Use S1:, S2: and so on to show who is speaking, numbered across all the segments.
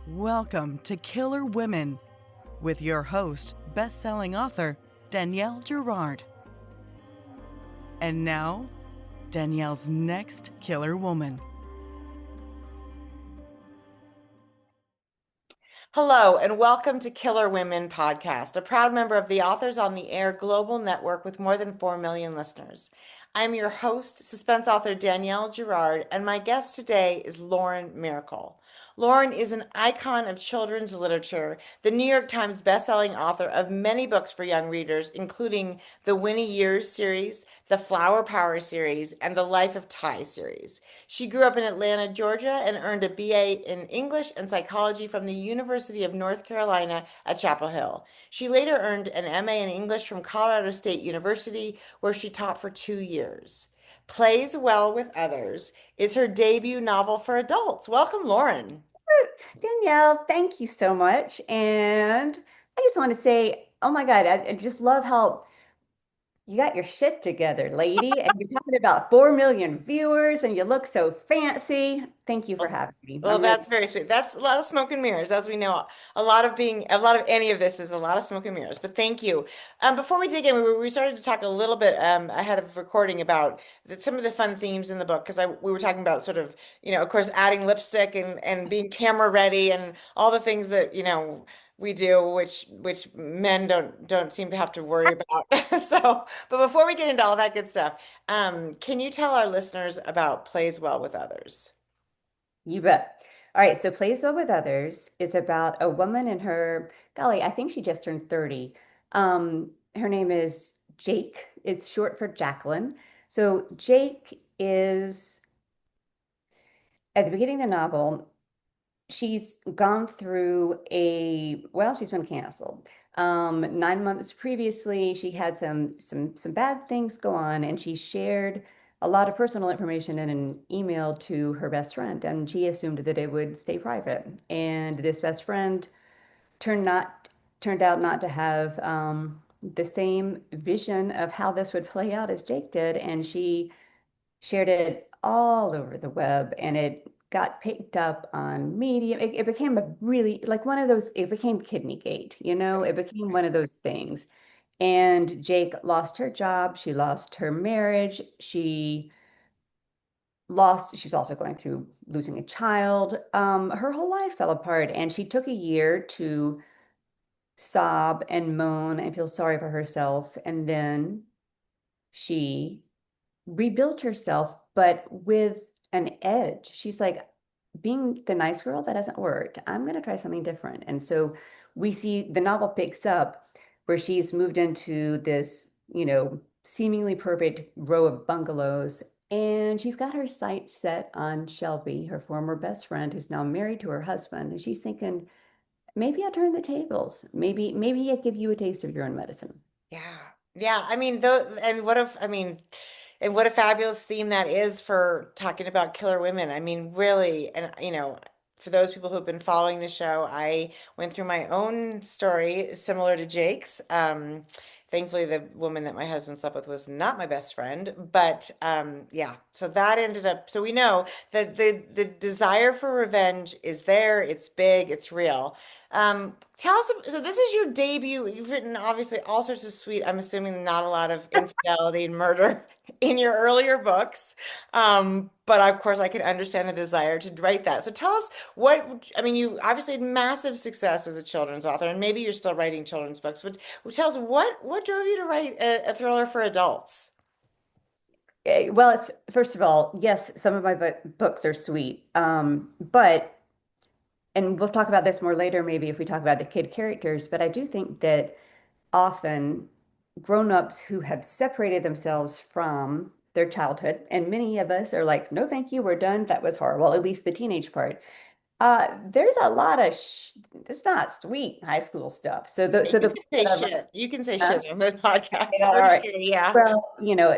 S1: Welcome to Killer Women with your host, best-selling author Danielle Girard. And now, Danielle's next killer woman.
S2: Hello, and welcome to Killer Women Podcast, a proud member of the Authors on the Air global network with more than 4 million listeners. I'm your host, suspense author Danielle Girard, and my guest today is Lauren Myracle. Lauren is an icon of children's literature, the New York Times bestselling author of many books for young readers, including the Winnie Years series, the Flower Power series, and the Life of Ty series. She grew up in Atlanta, Georgia, and earned a BA in English and psychology from the University of North Carolina at Chapel Hill. She later earned an MA in English from Colorado State University, where she taught for 2 years. Plays Well with Others is her debut novel for adults. Welcome, Lauren.
S3: Danielle, thank you so much. And I just want to say, oh my God, I just love how you got your shit together, lady. And you're talking about 4 million viewers and you look so fancy. Thank you for having me.
S2: Well,
S3: I'm really
S2: that's very sweet. That's a lot of smoke and mirrors, as we know. A lot of any of this is a lot of smoke and mirrors. But thank you. Before we dig in, we started to talk a little bit ahead of recording about some of the fun themes in the book because we were talking about sort of, of course, adding lipstick and being camera ready and all the things that, we do, which men don't seem to have to worry about. So, but before we get into all that good stuff, can you tell our listeners about Plays Well with Others?
S3: You bet. All right, so Plays Well with Others is about a woman in her, golly, I think she just turned 30. Her name is Jake. It's short for Jacqueline. So Jake is at the beginning of the novel, she's gone through she's been canceled. 9 months previously, she had some bad things go on, and she shared a lot of personal information in an email to her best friend, and she assumed that it would stay private. And this best friend turned out not to have the same vision of how this would play out as Jake did, and she shared it all over the web and it got picked up on Medium. It became a really like one of those, it became Kidney Gate, it became one of those things. And Jake lost her job, she lost her marriage, she was also going through losing a child. Her whole life fell apart, and she took a year to sob and moan and feel sorry for herself. And then she rebuilt herself, but with an edge. She's like, being the nice girl, that hasn't worked. I'm going to try something different. And so we see the novel picks up where she's moved into this, seemingly perfect row of bungalows. And she's got her sights set on Shelby, her former best friend, who's now married to her husband. And she's thinking, maybe I'll turn the tables. Maybe I give you a taste of your own medicine.
S2: Yeah. Yeah. I mean, and what a fabulous theme that is for talking about killer women. I mean, really, and for those people who've been following the show, I went through my own story similar to Jake's. Thankfully, the woman that my husband slept with was not my best friend, but yeah, so that ended up, so we know that the desire for revenge is there, it's big, it's real. Tell us, so this is your debut. You've written obviously all sorts of sweet, I'm assuming not a lot of infidelity and murder in your earlier books. But of course I can understand the desire to write that. So tell us you obviously had massive success as a children's author, and maybe you're still writing children's books, but tell us what drove you to write a thriller for adults?
S3: Well, it's first of all, yes, some of my books are sweet, but and we'll talk about this more later, maybe if we talk about the kid characters, but I do think that often grown-ups who have separated themselves from their childhood, and many of us are like, no, thank you, we're done. That was horrible, at least the teenage part. There's a lot of it's not sweet high school stuff.
S2: You
S3: So
S2: can
S3: the
S2: say shit. You can say
S3: huh?
S2: shit on the podcast.
S3: Yeah, all
S2: We're just
S3: right.
S2: kidding, yeah.
S3: Well,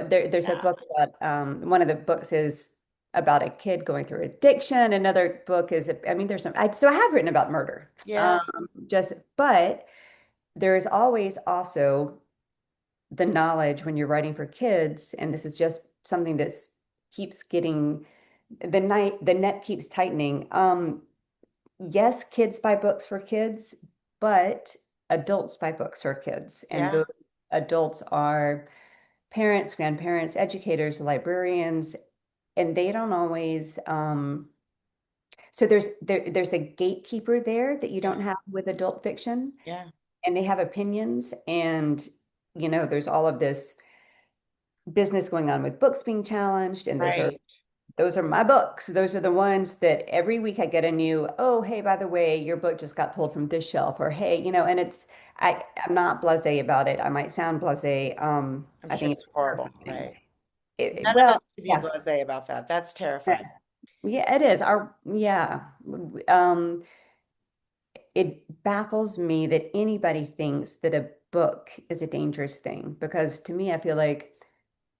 S3: there's a
S2: Yeah.
S3: book about one of the books is about a kid going through addiction. Another book is, I mean, so I have written about murder.
S2: Yeah.
S3: But there's always also the knowledge when you're writing for kids, and this is just something that keeps getting the net keeps tightening. yes, kids buy books for kids, but adults buy books for kids. And
S2: Yeah,
S3: those adults are parents, grandparents, educators, librarians, and they don't always so there's a gatekeeper there that you
S2: yeah,
S3: don't have with adult fiction,
S2: yeah.
S3: and they have opinions, and there's all of this business going on with books being challenged, and
S2: Right.
S3: those are my books. Those are the ones that every week I get a new, oh, hey, by the way, your book just got pulled from this shelf, or hey, and I'm not blasé about it. I might sound blasé.
S2: I'm
S3: I
S2: sure
S3: think
S2: it's
S3: it's a
S2: horrible,
S3: terrible thing.
S2: right? None of us
S3: Well,
S2: should be
S3: yeah,
S2: blasé about that. That's terrifying.
S3: yeah, it is. Um, it baffles me that anybody thinks that a book is a dangerous thing because to me, I feel like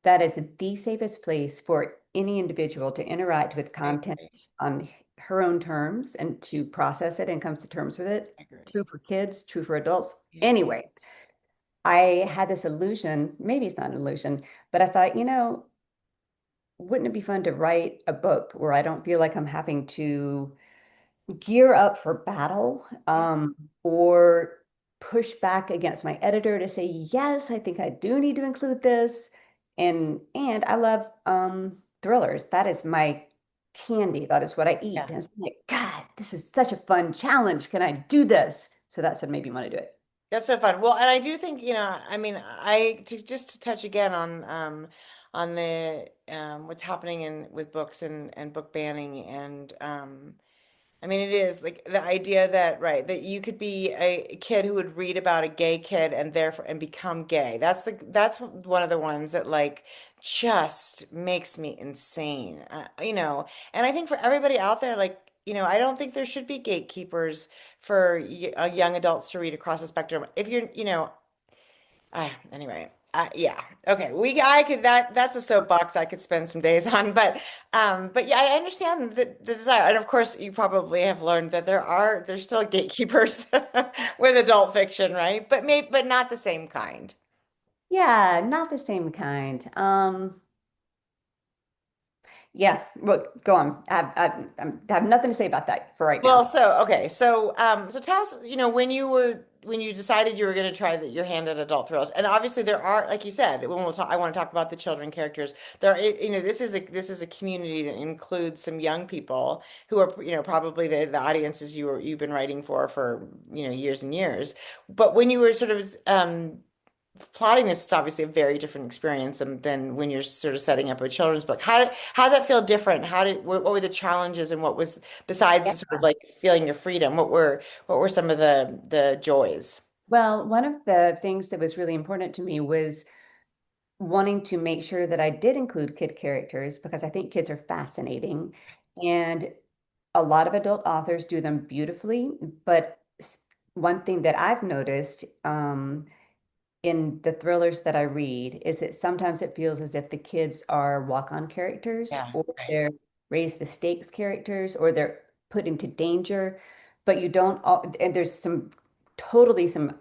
S3: that is the safest place for any individual to interact with
S2: I
S3: content
S2: agree.
S3: on her own terms and to process it and come to terms with it.
S2: I agree.
S3: True for kids, true for adults.
S2: Yeah.
S3: Anyway, I had this illusion, maybe it's not an illusion, but I thought, wouldn't it be fun to write a book where I don't feel like I'm having to gear up for battle,
S2: Yeah.
S3: or push back against my editor to say, yes, I think I do need to include this. And I love thrillers. That is my candy. That is what I eat.
S2: Yeah.
S3: And it's like, God, this is such a fun challenge. Can I do this? So that's what made me want to do it.
S2: That's so fun. Well, and I do think, I mean, just to touch again on the what's happening in with books and book banning and I mean, it is like the idea that, right, that you could be a kid who would read about a gay kid and therefore and become gay. That's one of the ones that like just makes me insane. And I think for everybody out there, like, I don't think there should be gatekeepers for young adults to read across the spectrum. If you're, anyway, yeah. Okay. I could, that's a soapbox I could spend some days on, but yeah, I understand the desire. And of course, you probably have learned that there's still gatekeepers with adult fiction, right? But not the same kind.
S3: Yeah, not the same kind. Yeah, well, go on. I have nothing to say about that for right
S2: Well,
S3: now.
S2: so okay, so tell us, when you decided you were going to try your hand at adult thrills, and obviously there are, like you said, when we'll talk, I want to talk about the children characters. This is a community that includes some young people who are, probably the audiences you've been writing for, years and years. But when you were sort of plotting this, it's obviously a very different experience than when you're sort of setting up a children's book. How did that feel different? What were the challenges and what was besides
S3: Yeah.
S2: the sort of like feeling your freedom? What were some of the joys?
S3: Well, one of the things that was really important to me was wanting to make sure that I did include kid characters because I think kids are fascinating. And a lot of adult authors do them beautifully. But one thing that I've noticed in the thrillers that I read is that sometimes it feels as if the kids are walk-on characters
S2: Yeah,
S3: or
S2: right.
S3: they're raise the stakes characters or they're put into danger. But and there's some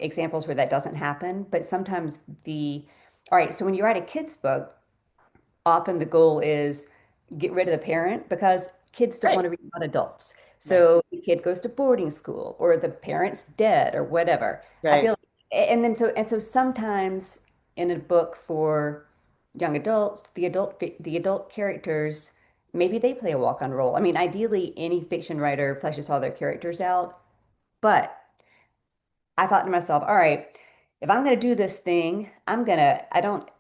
S3: examples where that doesn't happen. But sometimes all right, so when you write a kid's book, often the goal is get rid of the parent because kids don't want
S2: Right,
S3: to read about adults.
S2: right,
S3: So the kid goes to boarding school or the parent's dead or whatever. I
S2: right.
S3: feel and so sometimes in a book for young adults, the adult characters maybe they play a walk-on role. I mean, ideally any fiction writer fleshes all their characters out, but I thought to myself, all right, if I'm going to do this thing, I don't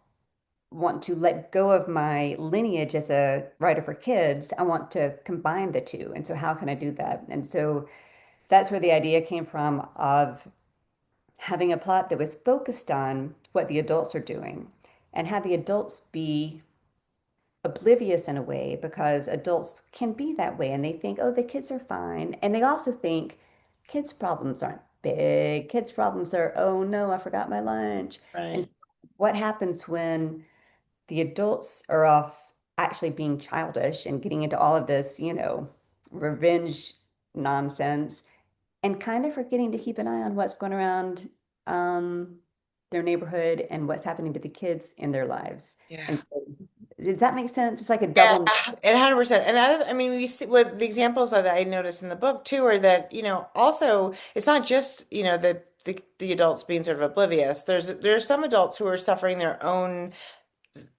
S3: want to let go of my lineage as a writer for kids. I want to combine the two. And so, how can I do that? And so, that's where the idea came from of having a plot that was focused on what the adults are doing and have the adults be oblivious in a way because adults can be that way and they think, oh, the kids are fine. And they also think kids' problems aren't big. Kids' problems are, oh no, I forgot my lunch. And
S2: Right.
S3: what happens when the adults are off actually being childish and getting into all of this, revenge nonsense and kind of forgetting to keep an eye on what's going around um, their neighborhood and what's happening to the kids in their lives.
S2: Yeah.
S3: And so Does that make sense? It's like a
S2: Yeah,
S3: double.
S2: and 100%. And I mean, we see what the examples that I noticed in the book too are that, also it's not just, the adults being sort of oblivious. There's some adults who are suffering their own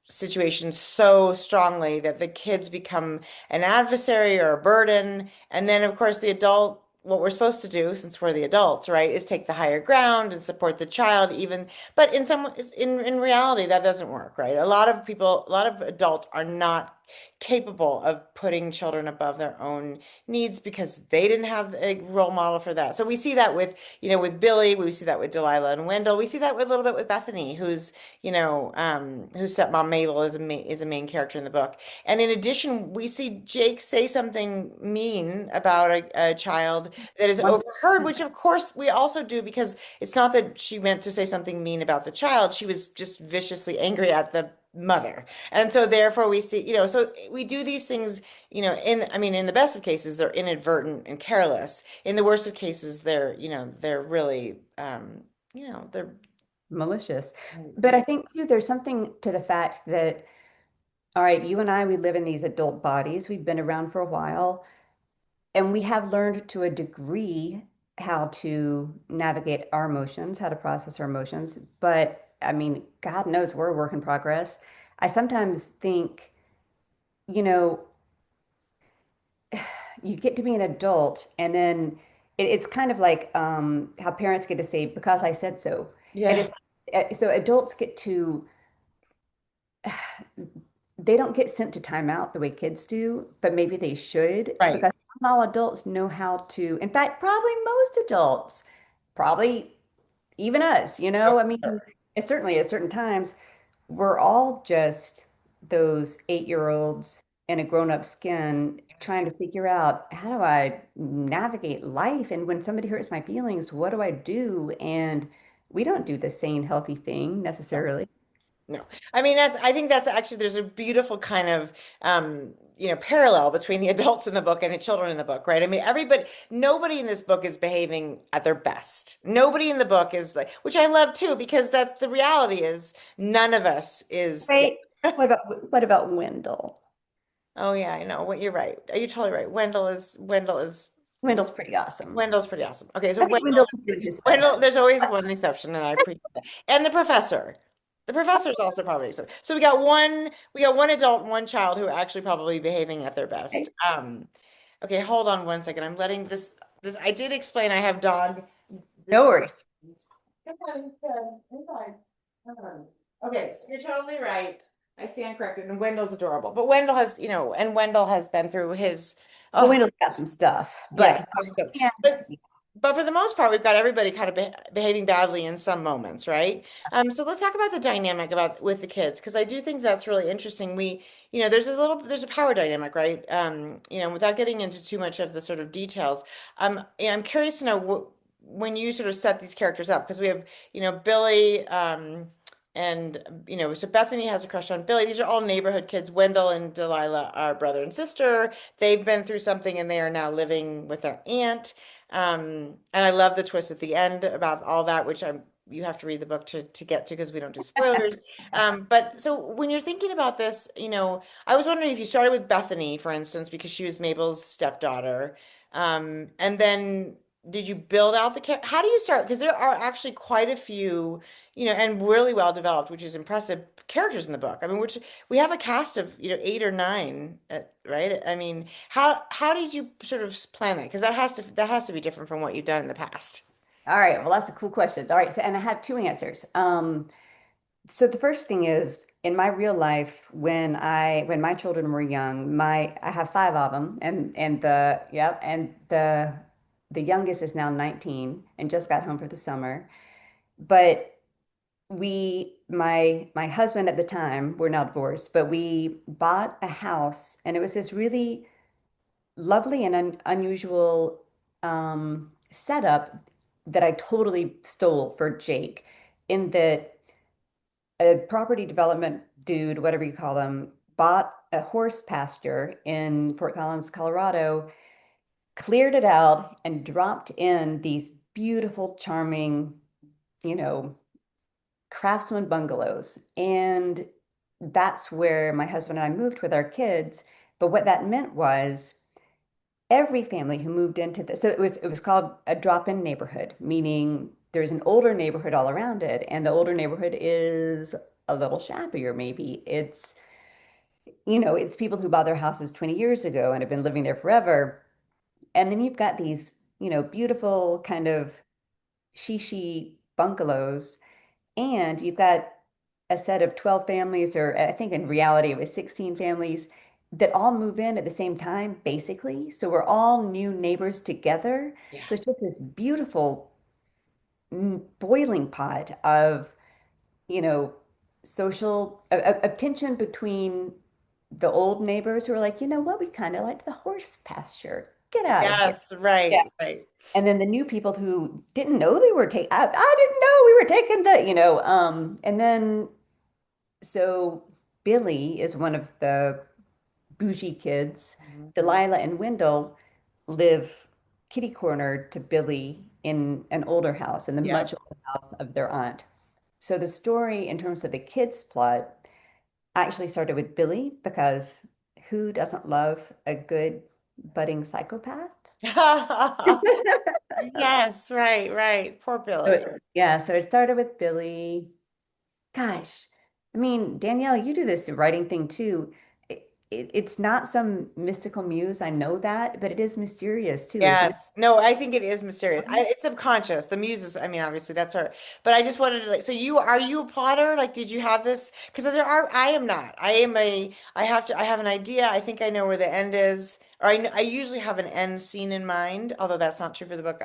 S2: situations so strongly that the kids become an adversary or a burden. And then, of course, what we're supposed to do, since we're the adults, right, is take the higher ground and support the child, even. But in reality, that doesn't work, right? A lot of adults are not capable of putting children above their own needs because they didn't have a role model for that. So we see that with Billy, we see that with Delilah and Wendell, we see that with a little bit with Bethany, whose stepmom Mabel is a main character in the book. And in addition, we see Jake say something mean about a child that is
S3: One,
S2: overheard, which of course we also do because it's not that she meant to say something mean about the child. She was just viciously angry at the mother. And so therefore we see, so we do these things, I mean, in the best of cases, they're inadvertent and careless. In the worst of cases, they're really, they're,
S3: malicious. But I think too, there's something to the fact that, all right, you and I, we live in these adult bodies. We've been around for a while, and we have learned to a degree how to navigate our emotions, how to process our emotions. But I mean, God knows we're a work in progress. I sometimes think, you know, you get to be an adult, and then it's kind of like how parents get to say, because I said so. And
S2: yeah,
S3: it's so adults get to, they don't get sent to timeout the way kids do, but maybe they should
S2: right.
S3: because not all adults know how to. In fact, probably most adults, probably even us,
S2: Oh,
S3: I mean,
S2: sure.
S3: it's certainly at certain times, we're all just those 8-year-olds in a grown-up skin trying to figure out how do I navigate life? And when somebody hurts my feelings, what do I do? And we don't do the same healthy thing
S2: No.
S3: necessarily.
S2: No, I mean I think that's actually there's a beautiful kind of parallel between the adults in the book and the children in the book, right? I mean nobody in this book is behaving at their best. Nobody in the book is like, which I love too, because that's the reality is none of us is. Yeah.
S3: Wait, what about Wendell?
S2: Oh yeah, I know. What you're right. You're totally right.
S3: Wendell's pretty awesome.
S2: Wendell's pretty awesome. Okay, so
S3: I think Wendell was doing his best.
S2: Wendell, there's always one exception, and I appreciate that. And the professor. The professor is also probably exception. So we got one adult and one child who are actually probably behaving at their best.
S3: Okay,
S2: Okay, hold on one second. I'm letting this I did explain I have dog
S3: no
S2: this.
S3: worries.
S2: Come on, come on, come on. Okay, so you're totally right. I stand corrected, and Wendell's adorable. But Wendell has been through his.
S3: Well,
S2: Oh,
S3: Wendell's got some stuff,
S2: yeah,
S3: but
S2: awesome stuff.
S3: yeah,
S2: But for the most part, we've got everybody kind of behaving badly in some moments, right? So let's talk about the dynamic about with the kids because I do think that's really interesting. There's a power dynamic, right? Without getting into too much of the sort of details, I'm curious to know when you sort of set these characters up because we have, Billy, and so Bethany has a crush on Billy. These are all neighborhood kids. Wendell and Delilah are brother and sister. They've been through something and they are now living with their aunt. And I love the twist at the end about all that, which you have to read the book to get to because we don't do spoilers. But so when you're thinking about this, I was wondering if you started with Bethany, for instance, because she was Mabel's stepdaughter. And then did you build out the character? How do you start? Because there are actually quite a few, and really well developed, which is impressive characters in the book. I mean, which we have a cast of, 8 or 9, right? I mean, how did you sort of plan that? Because that has to be different from what you've done in the past.
S3: all right. Well, that's a cool question. All right, so and I have two answers. So the first thing is in my real life, when my children were young, I have 5 of them, and the youngest is now 19 and just got home for the summer. But my husband at the time, we're now divorced, but we bought a house, and it was this really lovely and unusual setup that I totally stole for Jake, in that a property development dude, whatever you call them, bought a horse pasture in Fort Collins, Colorado, cleared it out, and dropped in these beautiful, charming, you know, craftsman bungalows. And that's where my husband and I moved with our kids. But what that meant was every family who moved into this, so it was called a drop-in neighborhood, meaning there's an older neighborhood all around it, and the older neighborhood is a little shabbier, maybe. It's people who bought their houses 20 years ago and have been living there forever. And then you've got these, beautiful kind of shishi bungalows, and you've got a set of 12 families, or I think in reality it was 16 families that all move in at the same time, basically. So we're all new neighbors together.
S2: Yeah.
S3: So it's just this beautiful boiling pot of, you know, social of tension between the old neighbors who are like, you know what, we kind of like the horse pasture. Get out of here.
S2: Yes, right,
S3: Yeah.
S2: right.
S3: And then the new people who didn't know they were taking, I didn't know we were taking and then so Billy is one of the bougie kids.
S2: Mhm.
S3: Delilah and Wendell live kitty corner to Billy in an older house, in the
S2: Yeah.
S3: much older house of their aunt. So the story, in terms of the kids' plot, actually started with Billy because who doesn't love a good budding psychopath?
S2: Yes, right, right. Poor
S3: So
S2: Billy.
S3: yeah, so it started with Billy. Gosh, I mean, Danielle, you do this writing thing too. It's not some mystical muse, I know that, but it is mysterious too, isn't it?
S2: Yes. No, I think it is mysterious. It's subconscious. The muse is, I mean, obviously that's her. But I just wanted to like, so are you a plotter? Like, did you have this? Because I am not. I have an idea. I think I know where the end is. Or I usually have an end scene in mind, although that's not true for the book.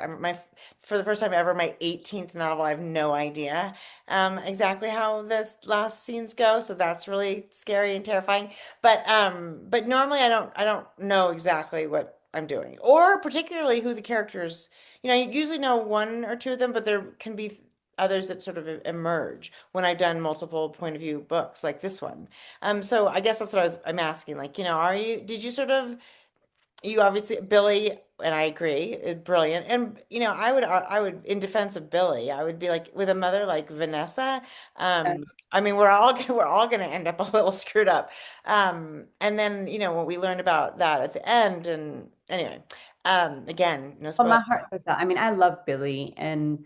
S2: For the first time ever, my 18th novel, I have no idea exactly how this last scenes go. So that's really scary and terrifying. But normally I don't know exactly what I'm doing, or particularly who the characters. You usually know one or two of them, but there can be others that sort of emerge when I've done multiple point of view books like this one. So I guess that's what I'm asking. Like, did you sort of you obviously Billy, and I agree, is brilliant. And I would in defense of Billy, I would be like with a mother like Vanessa. I mean, we're all going to end up a little screwed up. And then what we learned about that at the end, and anyway, again, no
S3: Well,
S2: spoilers.
S3: my heart goes out. I mean, I love Billy, and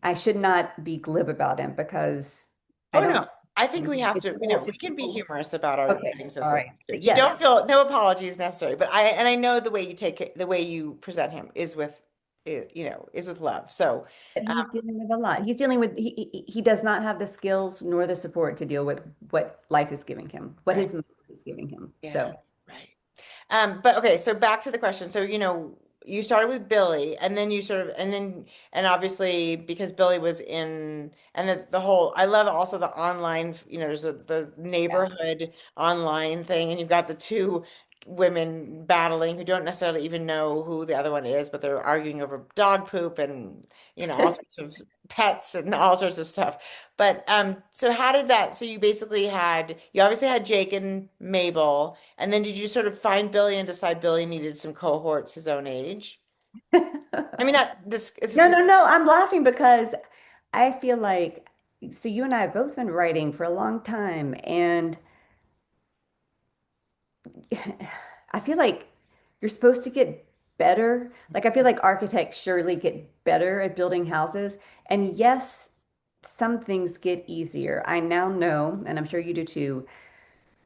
S3: I should not be glib about him because I
S2: Oh no,
S3: don't.
S2: I think we have
S3: It's
S2: to.
S3: so,
S2: We
S3: it's
S2: can be
S3: so,
S2: humorous about our
S3: okay.
S2: writing
S3: All
S2: system.
S3: right. But
S2: You
S3: yes,
S2: don't feel no apologies necessary, but I know the way you take it, the way you present him is with, is with love. So.
S3: but he's dealing with a lot. He's dealing with he does not have the skills nor the support to deal with what life is giving him, what
S2: Right.
S3: his mother is giving him.
S2: Yeah,
S3: So
S2: right. But okay, so back to the question. So, you started with Billy, and then and obviously because Billy was in, and the whole, I love also the online, there's the
S3: yeah.
S2: neighborhood online thing, and you've got the two women battling who don't necessarily even know who the other one is, but they're arguing over dog poop and, all sorts of pets and all sorts of stuff. But so how did that? So you obviously had Jake and Mabel, and then did you sort of find Billy and decide Billy needed some cohorts his own age? I mean, not this.
S3: No, no, no. I'm laughing because I feel like so you and I have both been writing for a long time, and I feel like you're supposed to get better. Like I feel like architects surely get better at building houses. And yes, some things get easier. I now know, and I'm sure you do too,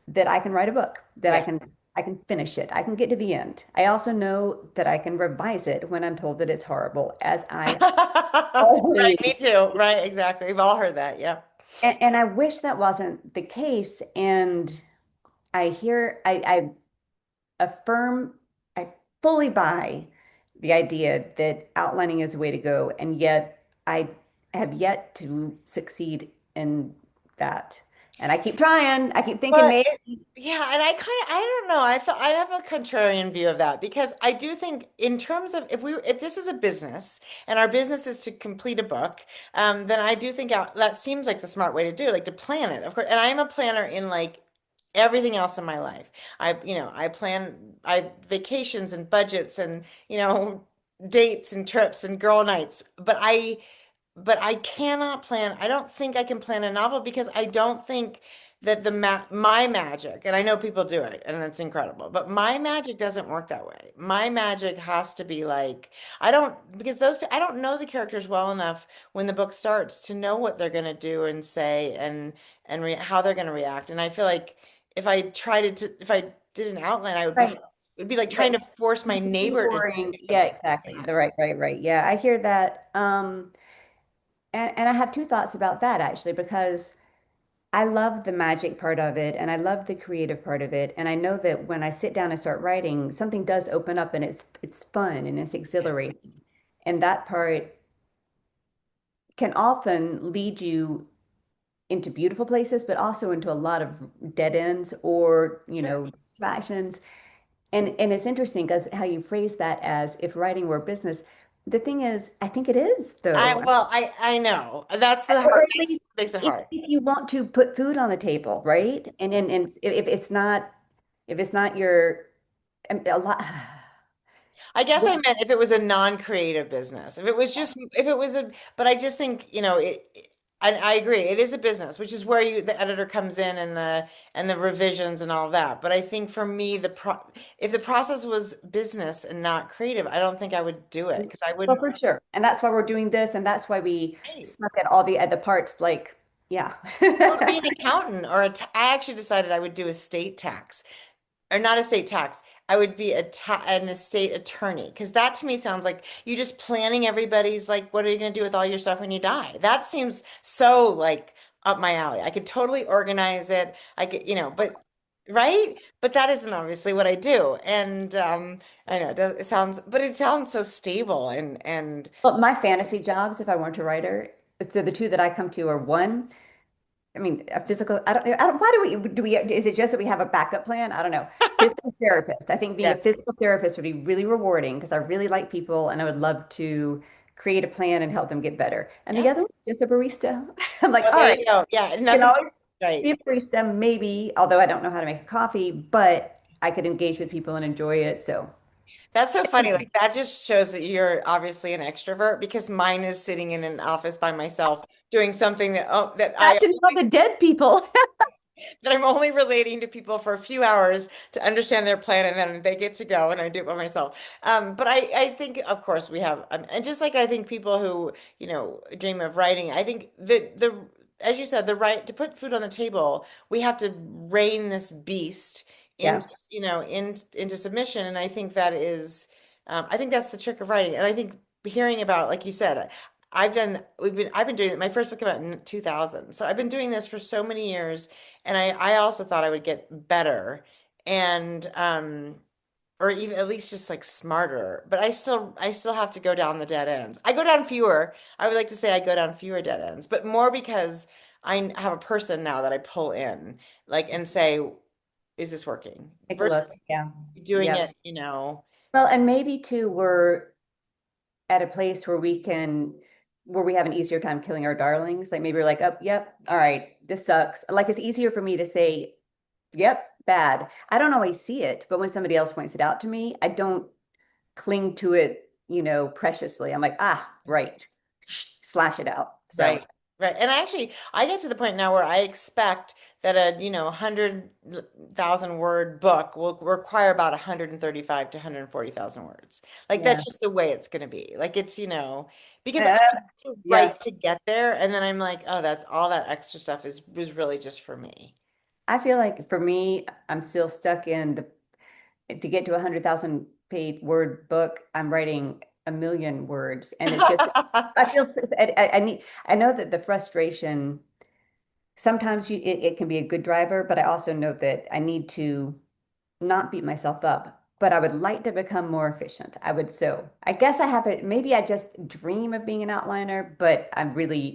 S3: that I can write a book, that I
S2: Yeah.
S3: can I can finish it. I can get to the end. I also know that I can revise it when I'm told that it's horrible, as I
S2: Right,
S3: always.
S2: me too. Right, exactly. We've all heard that. Yeah.
S3: And I wish that wasn't the case. And I affirm, I fully buy the idea that outlining is the way to go, and yet I have yet to succeed in that. And I keep trying. I keep thinking
S2: But
S3: maybe.
S2: yeah, and I don't know. I have a contrarian view of that because I do think in terms of if this is a business and our business is to complete a book, then I do think that seems like the smart way to do, like to plan it. Of course, and I am a planner in like everything else in my life. I plan I vacations and budgets and, dates and trips and girl nights, but I cannot plan. I don't think I can plan a novel because I don't think that my magic, and I know people do it and it's incredible, but my magic doesn't work that way. My magic has to be like, I don't, because I don't know the characters well enough when the book starts to know what they're going to do and say and how they're going to react. And I feel like if I did an outline, I would be,
S3: Right.
S2: it'd be like trying
S3: Right.
S2: to force my neighbor to do
S3: Boring. Yeah,
S2: something.
S3: exactly. The right. Yeah, I hear that. And I have two thoughts about that actually, because I love the magic part of it and I love the creative part of it. And I know that when I sit down and start writing, something does open up and it's fun and it's exhilarating. And that part can often lead you into beautiful places, but also into a lot of dead ends or, distractions. And it's interesting because how you phrase that as if writing were business. The thing is, I think it is though.
S2: I know that's the
S3: Or
S2: hard
S3: at least
S2: makes it hard.
S3: if you want to put food on the table, right? And if it's not your a lot.
S2: I guess I meant if it was a non-creative business. If it was just, if it was a, but I just think, I agree, it is a business, which is where the editor comes in and the revisions and all that. But I think for me, if the process was business and not creative, I don't think I would do it because I
S3: Well,
S2: would,
S3: for sure. And that's why we're doing this, and that's why we
S2: right.
S3: snuck at all the parts, like, yeah.
S2: I would be an accountant I actually decided I would do estate tax. Or not estate tax. I would be an estate attorney because that to me sounds like you just planning everybody's like, what are you going to do with all your stuff when you die? That seems so like up my alley. I could totally organize it. I could, but right? But that isn't obviously what I do. And I know it sounds so stable and
S3: Well, my fantasy jobs, if I weren't a writer, so the two that I come to are one, I mean, a physical, I don't, why is it just that we have a backup plan? I don't know. Physical therapist. I think being a
S2: yes.
S3: physical therapist would be really rewarding because I really like people and I would love to create a plan and help them get better. And the
S2: Yeah.
S3: other one is just a barista. I'm like,
S2: Oh,
S3: all
S2: there
S3: right,
S2: you go. Yeah,
S3: you can
S2: nothing
S3: always be
S2: right.
S3: a barista, maybe, although I don't know how to make a coffee, but I could engage with people and enjoy it. So,
S2: That's so funny. Like that just shows that you're obviously an extrovert because mine is sitting in an office by myself doing something
S3: imagine all the dead people.
S2: that I'm only relating to people for a few hours to understand their plan and then they get to go and I do it by myself. But I think of course we have and just like I think people who, dream of writing, I think the as you said, the right to put food on the table, we have to rein this beast
S3: Yeah.
S2: into, into submission. And I think that is I think that's the trick of writing. And I think hearing about, like you said, I've been doing it. My first book came out in 2000. So I've been doing this for so many years. And I also thought I would get better and, or even at least just like smarter, but I still have to go down the dead ends. I go down fewer. I would like to say I go down fewer dead ends, but more because have a person now that I pull in, like, and say, is this working?
S3: Take a look.
S2: Versus
S3: Yeah.
S2: doing
S3: Yeah.
S2: it,
S3: Well, and maybe too, we're at a place where we have an easier time killing our darlings. Like maybe we're like, oh, yep, all right, this sucks. Like it's easier for me to say, yep, bad. I don't always see it, but when somebody else points it out to me, I don't cling to it, preciously. I'm like, ah, right, slash it out. So
S2: right. Right. And I get to the point now where I expect that a, 100,000 word book will require about 135 to 140,000 words. Like
S3: yeah.
S2: that's just the way it's going to be. Like it's, because I
S3: Uh,
S2: have to write
S3: yes.
S2: to get there. And then I'm like, oh, that's all that extra stuff was really just for me.
S3: I feel like for me, I'm still stuck in to get to 100,000 page word book, I'm writing a million words. And it's just, I feel, I know that the frustration, sometimes it can be a good driver, but I also know that I need to not beat myself up. But I would like to become more efficient. So I guess I have it. Maybe I just dream of being an outliner, but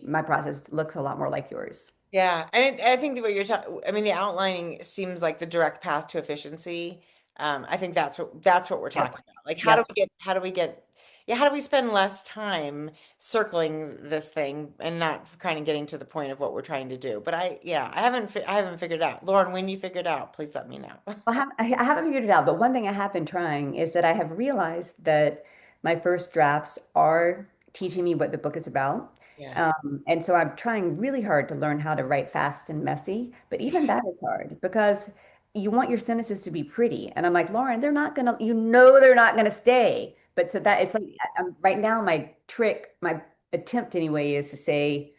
S3: my process looks a lot more like yours.
S2: Yeah, and I think that what you're talking, I mean, the outlining seems like the direct path to efficiency. I think that's what we're
S3: Yep.
S2: talking about. Like,
S3: Yep.
S2: yeah, how do we spend less time circling this thing and not kind of getting to the point of what we're trying to do? But I haven't figured it out. Lauren, when you figure it out, please let me know.
S3: I haven't figured it out, but one thing I have been trying is that I have realized that my first drafts are teaching me what the book is about.
S2: Yeah.
S3: And so I'm trying really hard to learn how to write fast and messy, but even that is hard because you want your sentences to be pretty. And I'm like, Lauren, they're not gonna, they're not gonna stay. But so that it's like right now, my trick, my attempt anyway, is to say,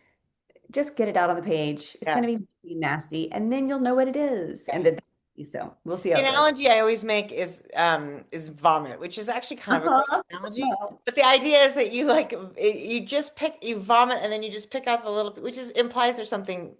S3: just get it out on the page. It's
S2: Yeah.
S3: gonna be nasty, and then you'll know what it is. And
S2: Yeah.
S3: then so we'll see how
S2: The
S3: it goes.
S2: analogy I always make is vomit, which is actually kind of a great
S3: Uh-huh.
S2: analogy.
S3: No.
S2: But the idea is that you just you vomit and then you just pick out the little, which is implies there's something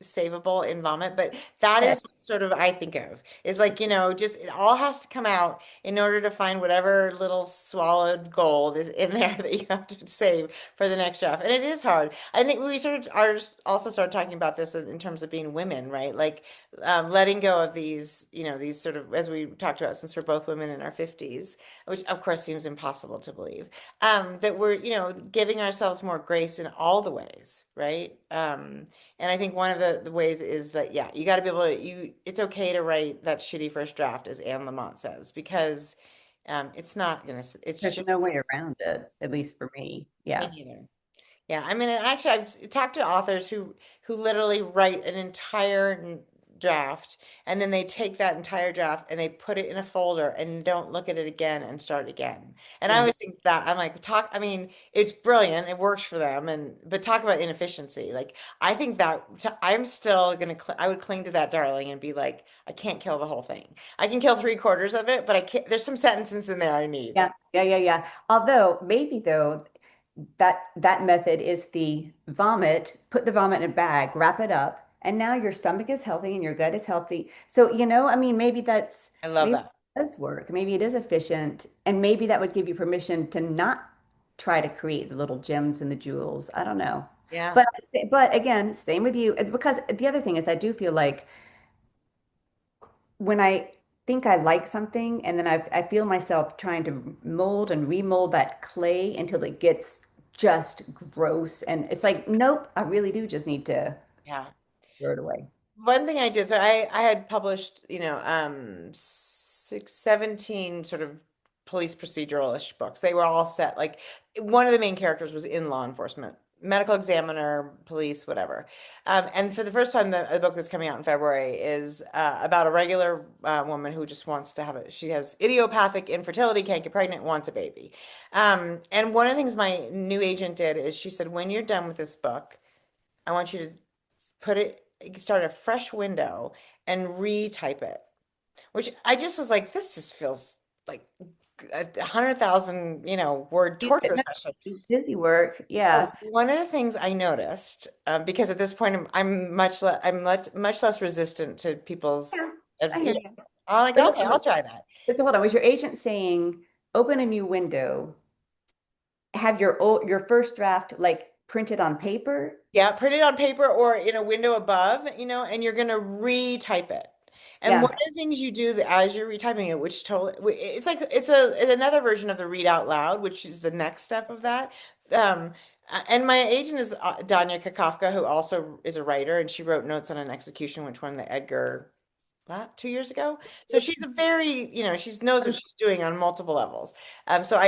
S2: savable in vomit. But that
S3: Yeah.
S2: is what sort of I think of is like, just it all has to come out in order to find whatever little swallowed gold is in there that you have to save for the next draft. And it is hard. I think we sort of are also started talking about this in terms of being women, right? Like letting go of these, these sort of, as we talked about, since we're both women in our 50s, which of course seems impossible to believe, that we're, giving ourselves more grace in all the ways, right? And I think one of the ways is that, yeah, you got to be able to, it's okay to write that shitty first draft, as Anne Lamott says, because it's not gonna, it's
S3: There's
S2: just
S3: no way around it, at least for me.
S2: me
S3: Yeah.
S2: neither. Yeah, I mean, and actually, I've talked to authors who literally write an entire draft, and then they take that entire draft and they put it in a folder and don't look at it again and start again. And I
S3: Yeah.
S2: always think that I'm like, I mean, it's brilliant, it works for them, but talk about inefficiency. Like, I think that I'm still gonna, I would cling to that darling and be like, I can't kill the whole thing. I can kill three-quarters of it, but I can't. There's some sentences in there I need.
S3: Yeah. Yeah. Yeah. Yeah. Although maybe though, that method is the vomit, put the vomit in a bag, wrap it up, and now your stomach is healthy and your gut is healthy. So, I mean,
S2: I love
S3: maybe
S2: that.
S3: it does work. Maybe it is efficient, and maybe that would give you permission to not try to create the little gems and the jewels. I don't know.
S2: Yeah.
S3: But again, same with you. Because the other thing is I do feel like when I think I like something and then I feel myself trying to mold and remold that clay until it gets just gross. And it's like, nope, I really do just need to
S2: Yeah.
S3: throw it away.
S2: One thing I did, so I had published, 17 sort of police procedural-ish books. They were all set, like one of the main characters was in law enforcement, medical examiner, police, whatever. And for the first time, the book that's coming out in February is about a regular woman who just wants to have she has idiopathic infertility, can't get pregnant, wants a baby. And one of the things my new agent did is she said, when you're done with this book, I want you to put it, start a fresh window and retype it, which I just was like, this just feels like 100,000, word torture
S3: No,
S2: session.
S3: busy work.
S2: But
S3: Yeah.
S2: one of the things I noticed, because at this point I'm much less resistant to people's,
S3: Yeah, I hear you.
S2: I'm like,
S3: But
S2: okay, I'll try that.
S3: so hold on. Was your agent saying open a new window, have your first draft like printed on paper?
S2: Yeah, print it on paper or in a window above, and you're gonna retype it. And one
S3: Yeah.
S2: of the things you do as you're retyping it, which totally, it's like it's another version of the read out loud, which is the next step of that. Um, and my agent is Danya Kakafka, who also is a writer, and she wrote Notes on an Execution, which won the Edgar 2 years ago. So she's a very, she knows what she's doing on multiple levels. So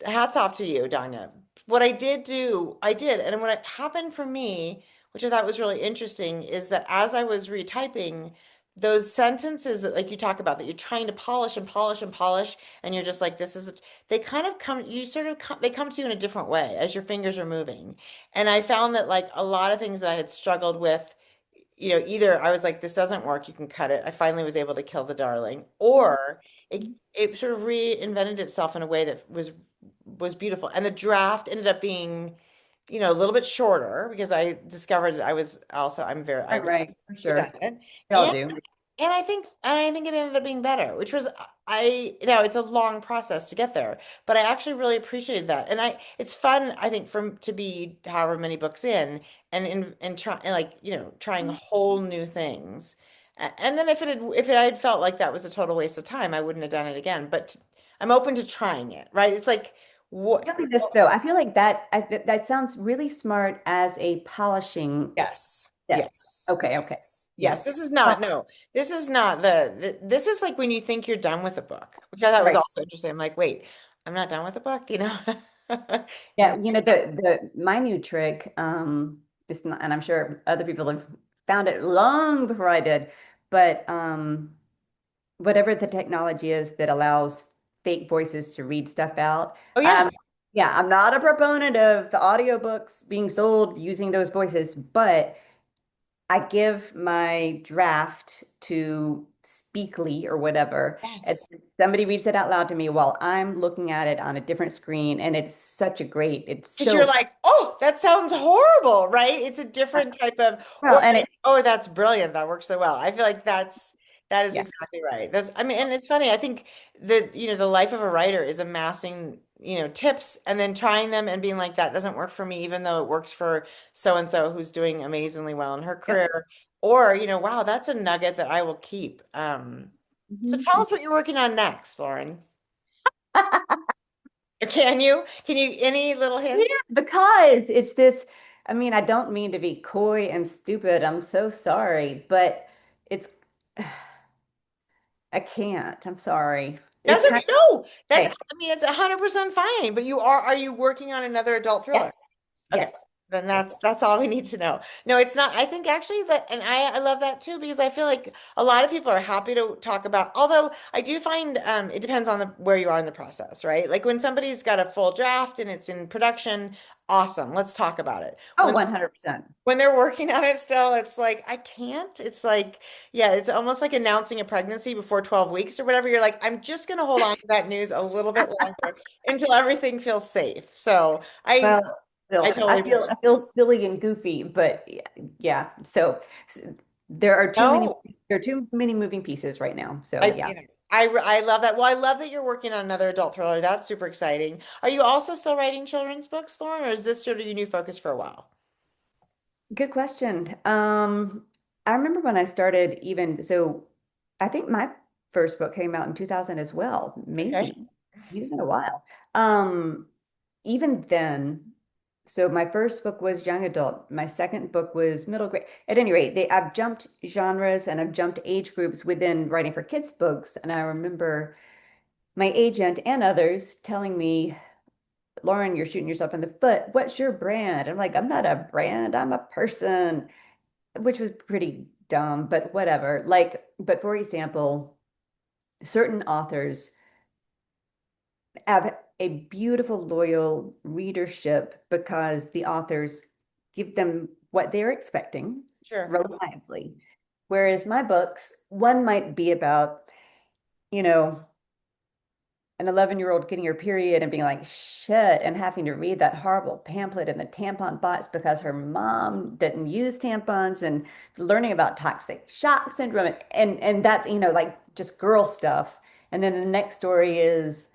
S2: hats off to you, Danya. What I did do, I did. And what happened for me, which I thought was really interesting, is that as I was retyping, those sentences that like you talk about that you're trying to polish and polish and polish, and you're just like, they kind of come, you sort of come, they come to you in a different way as your fingers are moving. And I found that like a lot of things that I had struggled with, either I was like, this doesn't work, you can cut it. I finally was able to kill the darling, or it sort of reinvented itself in a way that was beautiful. And the draft ended up being, a little bit shorter because I discovered that I
S3: Right,
S2: was
S3: right, for
S2: good
S3: sure.
S2: at it.
S3: We all
S2: And
S3: do.
S2: and I think it ended up being better, which was it's a long process to get there, but I actually really appreciated that. And it's fun, I think, to be however many books in and try and like, trying whole new things. And then if I had felt like that was a total waste of time, I wouldn't have done it again. But I'm open to trying it, right? It's like what
S3: Tell me this though. I feel like that sounds really smart as a polishing
S2: Yes.
S3: step.
S2: Yes.
S3: Okay, okay.
S2: Yes.
S3: Yeah.
S2: Yes. This is not, no, this is not this is like when you think you're done with a book, which I thought was
S3: Right.
S2: also interesting. I'm like, wait, I'm not done with the book,
S3: Yeah, the my new trick, it's not, and I'm sure other people have found it long before I did, but whatever the technology is that allows fake voices to read stuff out.
S2: Oh yeah.
S3: Um, yeah, I'm not a proponent of the audiobooks being sold using those voices, but I give my draft to Speakly or whatever, and
S2: Yes.
S3: somebody reads it out loud to me while I'm looking at it on a different screen, and it's such a great, it's
S2: Because you're
S3: so
S2: like, oh, that sounds horrible, right? It's a different type of,
S3: well,
S2: or
S3: and
S2: like,
S3: it,
S2: oh, that's brilliant. That works so well. I feel like that is
S3: yeah.
S2: exactly right. That's, I mean, and it's funny. I think that, the life of a writer is amassing, tips and then trying them and being like, that doesn't work for me, even though it works for so and so who's doing amazingly well in her
S3: Yep.
S2: career. Or, wow, that's a nugget that I will keep. So tell
S3: Mhm.
S2: us what you're working on next, Lauren. Can you? Can you, any little
S3: Yeah,
S2: hints?
S3: because it's this, I mean, I don't mean to be coy and stupid. I'm so sorry, but it's, I can't. I'm sorry.
S2: That's
S3: It's kind
S2: okay. No,
S3: of,
S2: that's,
S3: okay.
S2: I mean, it's 100% fine, but are you working on another adult
S3: Yes,
S2: thriller? Okay.
S3: yes,
S2: Then
S3: yes.
S2: that's all we need to know. No, it's not. I think actually that, and I love that too, because I feel like a lot of people are happy to talk about, although I do find it depends on where you are in the process, right? Like when somebody's got a full draft and it's in production, awesome. Let's talk about it.
S3: Oh, 100%.
S2: When they're working on it still, it's like, I can't. It's like, yeah, it's almost like announcing a pregnancy before 12 weeks or whatever. You're like, I'm just going to hold on to that news a little bit longer until everything feels safe. So I,
S3: Well,
S2: I
S3: still,
S2: totally feel
S3: I feel silly and goofy, but yeah, yeah. So there are too many,
S2: no,
S3: there are too many moving pieces right now. So yeah.
S2: I love that. Well, I love that you're working on another adult thriller. That's super exciting. Are you also still writing children's books, Lauren, or is this sort of your new focus for a while?
S3: Good question. I remember when I started even, so I think my first book came out in 2000 as well,
S2: Okay.
S3: maybe. It's been a while. Um, Even then, so my first book was young adult. My second book was middle grade. At any rate, I've jumped genres and I've jumped age groups within writing for kids' books. And I remember my agent and others telling me, Lauren, you're shooting yourself in the foot. What's your brand? I'm like, I'm not a brand, I'm a person, which was pretty dumb, but whatever. Like, but for example, certain authors have a beautiful, loyal readership because the authors give them what they're expecting
S2: Sure.
S3: reliably. Whereas my books, one might be about, you know, an 11-year-old getting her period and being like, shit, and having to read that horrible pamphlet in the tampon box because her mom didn't use tampons and learning about toxic shock syndrome and that, like just girl stuff. And then the next story is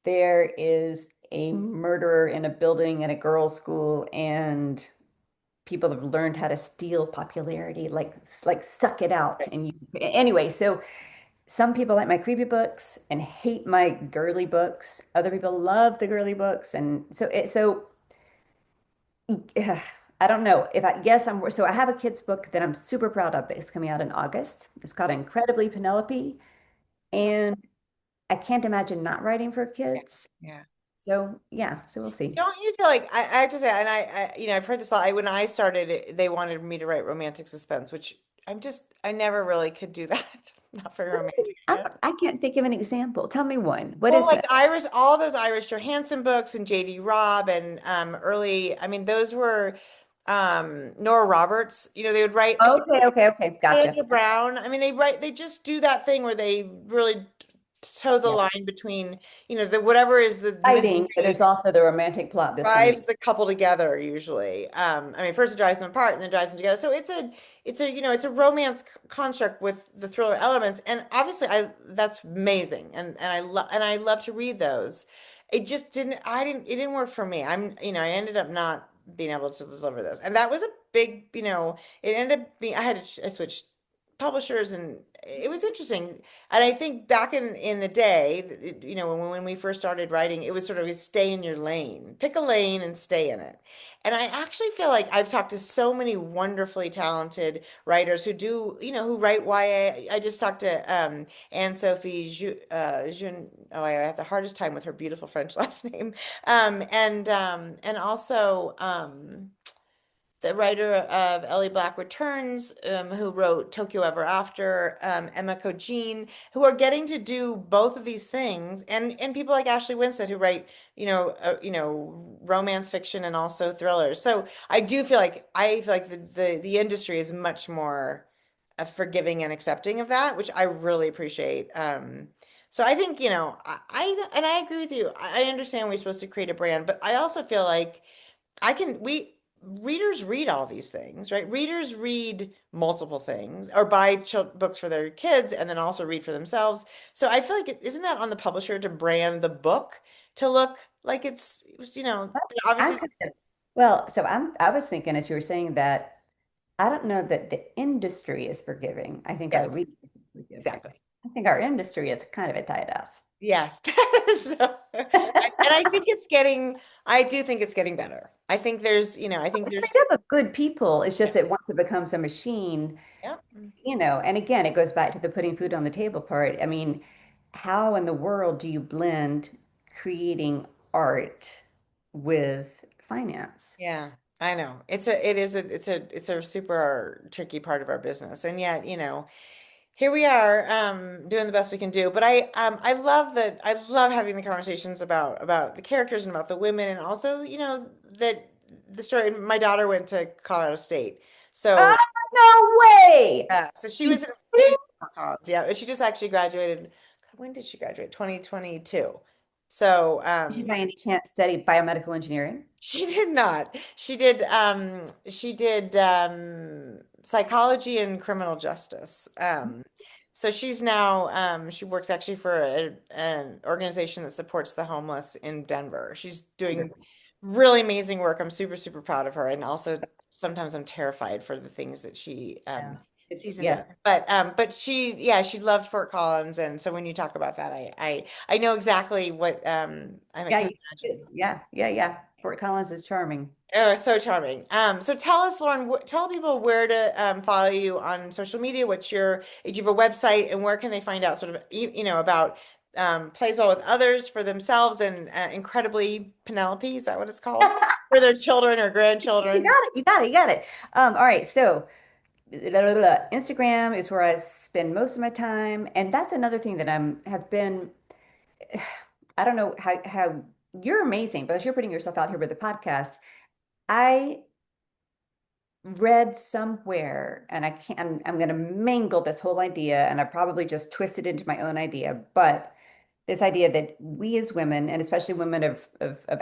S3: there is a murderer in a building in a girls' school and people have learned how to steal popularity, like suck it out and use it. Anyway, so some people like my creepy books and hate my girly books. Other people love the girly books, and so I don't know if I yes I'm so I have a kids book that I'm super proud of that's coming out in August. It's called Incredibly Penelope, and I can't imagine not writing for
S2: Yeah.
S3: kids.
S2: Yeah.
S3: So yeah, so we'll see.
S2: Don't you feel like I have to say, and I've heard this a lot. When I started, they wanted me to write romantic suspense, which I never really could do that. Not very romantic, I guess.
S3: I can't think of an example. Tell me one. What
S2: Well,
S3: is
S2: like
S3: it?
S2: All those Irish Johansson books and J.D. Robb and early, I mean, those were Nora Roberts. They would write
S3: Okay, okay, okay. Gotcha.
S2: Sandra Brown. I mean, they just do that thing where they really toe the
S3: Yeah.
S2: line between, the whatever is the
S3: Fighting, but
S2: mystery
S3: there's also the romantic plot this time.
S2: drives the couple together usually. I mean, first it drives them apart and then drives them together. So it's a romance construct with the thriller elements. And obviously that's amazing. And I love to read those. It didn't work for me. I ended up not being able to deliver those. And that was a big, it ended up being, I switched publishers, and it was interesting. And I think back in the day, when we first started writing, it was sort of stay in your lane, pick a lane and stay in it. And I actually feel like I've talked to so many wonderfully talented writers who do, who write YA. I just talked to Anne Sophie Jun. Oh, I have the hardest time with her beautiful French last name. And also the writer of Ellie Black Returns, who wrote Tokyo Ever After, Emma Kojin, who are getting to do both of these things, and people like Ashley Winstead who write, romance fiction and also thrillers. So I feel like the industry is much more forgiving and accepting of that, which I really appreciate. So I think, and I agree with you. I understand we're supposed to create a brand, but I also feel like I can we readers read all these things, right? Readers read multiple things or buy books for their kids and then also read for themselves. So I feel like isn't that on the publisher to brand the book to look like
S3: I
S2: obviously
S3: kind of, well, so I was thinking as you were saying that I don't know that the industry is forgiving. I think our
S2: yes,
S3: readers are forgiving.
S2: exactly.
S3: I think our industry is kind of a tight ass.
S2: Yes. And I do think it's getting better. I think
S3: It's
S2: there's,
S3: made up of good people. It's
S2: yeah,
S3: just that once it becomes a machine,
S2: yeah.
S3: and again, it goes back to the putting food on the table part. I mean, how in the world do you blend creating art with finance?
S2: Yeah, I know. It's a super tricky part of our business. And yet, here we are, doing the best we can do. But I love having the conversations about the characters and about the women, and also, that the story. My daughter went to Colorado State.
S3: Oh,
S2: So
S3: no way!
S2: yeah, so she
S3: You
S2: was in
S3: kidding?
S2: college. Yeah, but she just actually graduated. When did she graduate? 2022. So,
S3: Did you by any chance study biomedical engineering?
S2: she did not. She did psychology and criminal justice. So she's now she works actually for an organization that supports the homeless in Denver. She's doing
S3: Wonderful.
S2: really amazing work. I'm super, super proud of her. And also sometimes I'm terrified for the things that she
S3: Yeah.
S2: sees and does.
S3: Yes.
S2: But she loved Fort Collins, and so when you talk about that, I know exactly what I
S3: Yeah,
S2: can imagine.
S3: yeah. Fort Collins is charming.
S2: Oh, so charming. So tell us, Lauren, tell people where to follow you on social media. Do you have a website, and where can they find out sort of, about plays well with others for themselves and incredibly Penelope, is that what it's called? For their children or
S3: You
S2: grandchildren.
S3: got it. You got it. You got it. All right. So Instagram is where I spend most of my time, and that's another thing that have been. I don't know how you're amazing because you're putting yourself out here with the podcast. I read somewhere, and I can't. I'm going to mangle this whole idea, and I probably just twisted into my own idea, but this idea that we as women, and especially women of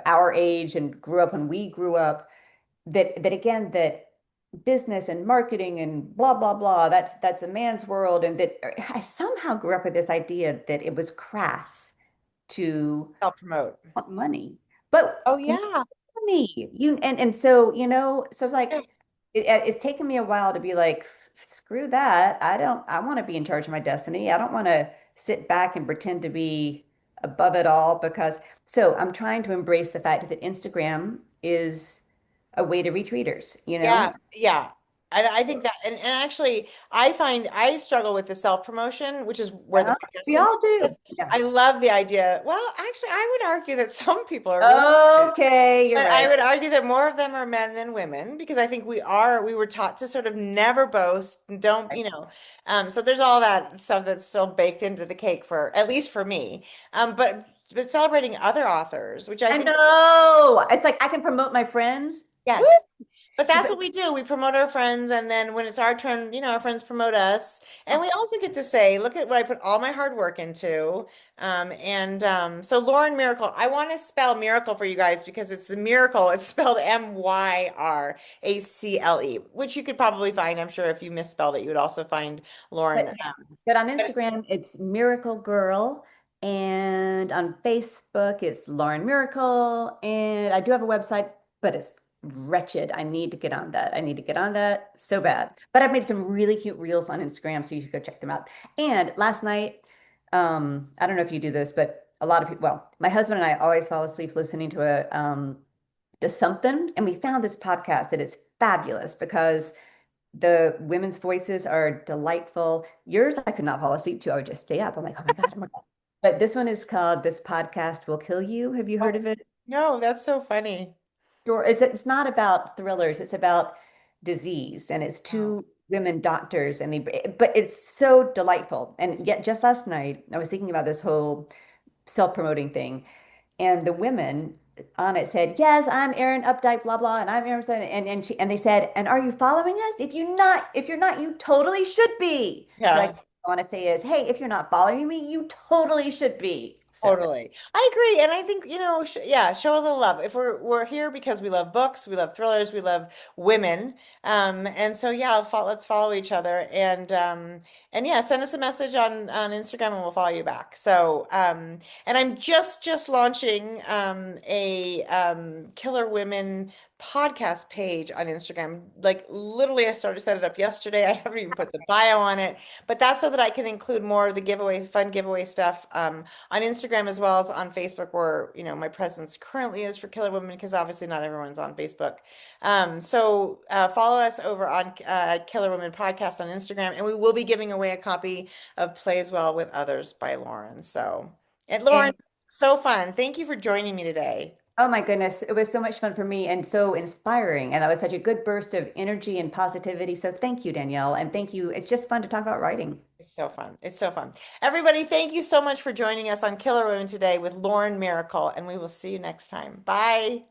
S3: our age and grew up when we grew up, that again that business and marketing and blah blah blah, that's a man's world, and that I somehow grew up with this idea that it was crass to
S2: Self-promote.
S3: want money, but
S2: Oh yeah.
S3: money you and so so it's
S2: Yeah.
S3: like it's taken me a while to be like, screw that. I want to be in charge of my destiny. I don't want to sit back and pretend to be above it all, because so I'm trying to embrace the fact that Instagram is a way to reach readers.
S2: Yeah, yeah. I think that, and actually, I find I struggle with the self-promotion, which is where the
S3: Uh-huh.
S2: podcast
S3: We
S2: comes
S3: all
S2: in.
S3: do.
S2: Because
S3: Yeah.
S2: I love the idea. Well, actually, I would argue that some people are really good.
S3: Okay, you're
S2: But I
S3: right.
S2: would argue that more of them are men than women, because I think we were taught to sort of never boast and don't, so there's all that stuff that's still baked into the cake for, at least for me. But celebrating other authors, which I
S3: I
S2: think is,
S3: know. It's like I can promote my friends. Woo!
S2: yes. But that's
S3: But
S2: what we do. We promote our friends, and then when it's our turn, our friends promote us. And we also get to say, look at what I put all my hard work into. So Lauren Miracle, I want to spell miracle for you guys because it's a miracle. It's spelled Myracle, which you could probably find. I'm sure if you misspelled it, you would also find Lauren.
S3: But but on
S2: But
S3: Instagram, it's Miracle Girl. And on Facebook, it's Lauren Miracle. And I do have a website, but it's wretched. I need to get on that. I need to get on that so bad. But I've made some really cute reels on Instagram, so you should go check them out. And last night, I don't know if you do this, but a lot of people, well, my husband and I always fall asleep listening to something, and we found this podcast that is fabulous because the women's voices are delightful. Yours, I could not fall asleep to. I would just stay up. I'm like, oh my God, oh my God. But this one is called This Podcast Will Kill You. Have you heard
S2: Oh,
S3: of it?
S2: no, that's so funny.
S3: Sure. It's not about thrillers. It's about disease, and it's
S2: Wow.
S3: two women doctors, and but it's so delightful. And yet, just last night, I was thinking about this whole self-promoting thing, and the women on it said, "Yes, I'm Erin Updike, blah blah, and I'm Erin," and they said, "And are you following us? If you're not, you totally should be." So I
S2: Yeah.
S3: want to say is, hey, if you're not following me, you totally should be. So
S2: Totally. I agree. And I think, sh yeah, show a little love. If we're here because we love books, we love thrillers, we love women. And so yeah, let's follow each other and yeah, send us a message on Instagram and we'll follow you back. So and I'm just launching a Killer Women podcast page on Instagram. Like literally I started to set it up yesterday. I haven't even put the bio on it, but that's so that I can include more of the fun giveaway stuff. On Instagram as well as on Facebook, where my presence currently is for Killer Women, because obviously not everyone's on Facebook. So follow us over on Killer Women Podcast on Instagram, and we will be giving away a copy of Plays Well with Others by Lauren. So, and Lauren,
S3: and
S2: so fun. Thank you for joining me today.
S3: oh my goodness, it was so much fun for me and so inspiring. And that was such a good burst of energy and positivity. So thank you, Danielle. And thank you. It's just fun to talk about writing.
S2: It's so fun. It's so fun. Everybody, thank you so much for joining us on Killer Women today with Lauren Myracle, and we will see you next time. Bye.